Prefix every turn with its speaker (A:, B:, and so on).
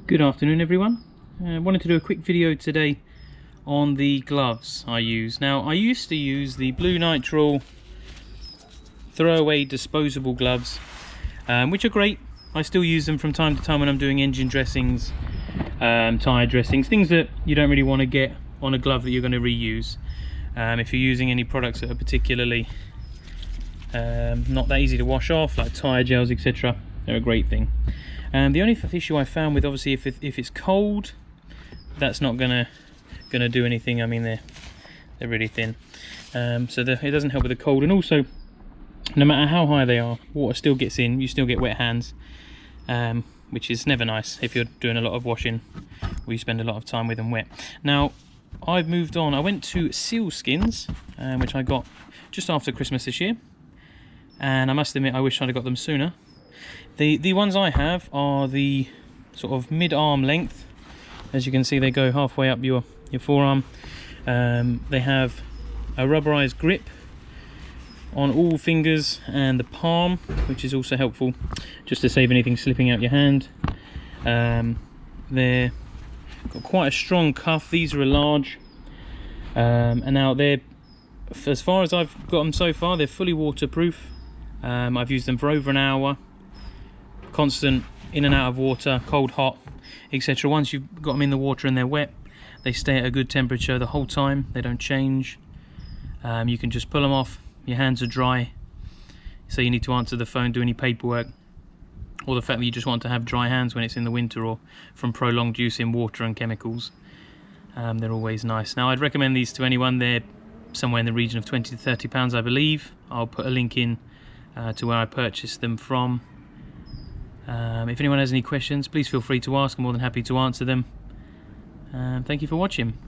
A: Good afternoon everyone. I wanted to do a quick video today on the gloves I use. Now I used to use the Blue Nitrile throwaway disposable gloves, which are great. I still use them from time to time when I'm doing engine dressings, tyre dressings, things that you don't really want to get on a glove that you're going to reuse. If you're using any products that are particularly not that easy to wash off, like tyre gels, etc., they're a great thing. The only issue I found with, obviously, if it's cold, that's not gonna do anything. I mean, they're really thin, so it doesn't help with the cold. And also, no matter how high they are, water still gets in. You still get wet hands, which is never nice if you're doing a lot of washing or you spend a lot of time with them wet. Now, I've moved on. I went to Sealskinz, which I got just after Christmas this year, and I must admit I wish I'd have got them sooner. The ones I have are the sort of mid-arm length. As you can see, they go halfway up your forearm. They have a rubberized grip on all fingers and the palm, which is also helpful just to save anything slipping out your hand. They're got quite a strong cuff. These are a large, and now they're, as far as I've got them so far, they're fully waterproof. I've used them for over an hour, constant in and out of water, cold, hot, etc. Once you've got them in the water and they're wet, they stay at a good temperature the whole time. They don't change. You can just pull them off. Your hands are dry, so you need to answer the phone, do any paperwork, or the fact that you just want to have dry hands when it's in the winter or from prolonged use in water and chemicals. They're always nice. Now, I'd recommend these to anyone. They're somewhere in the region of £20 to £30, I believe. I'll put a link in to where I purchased them from. If anyone has any questions, please feel free to ask. I'm more than happy to answer them. Thank you for watching.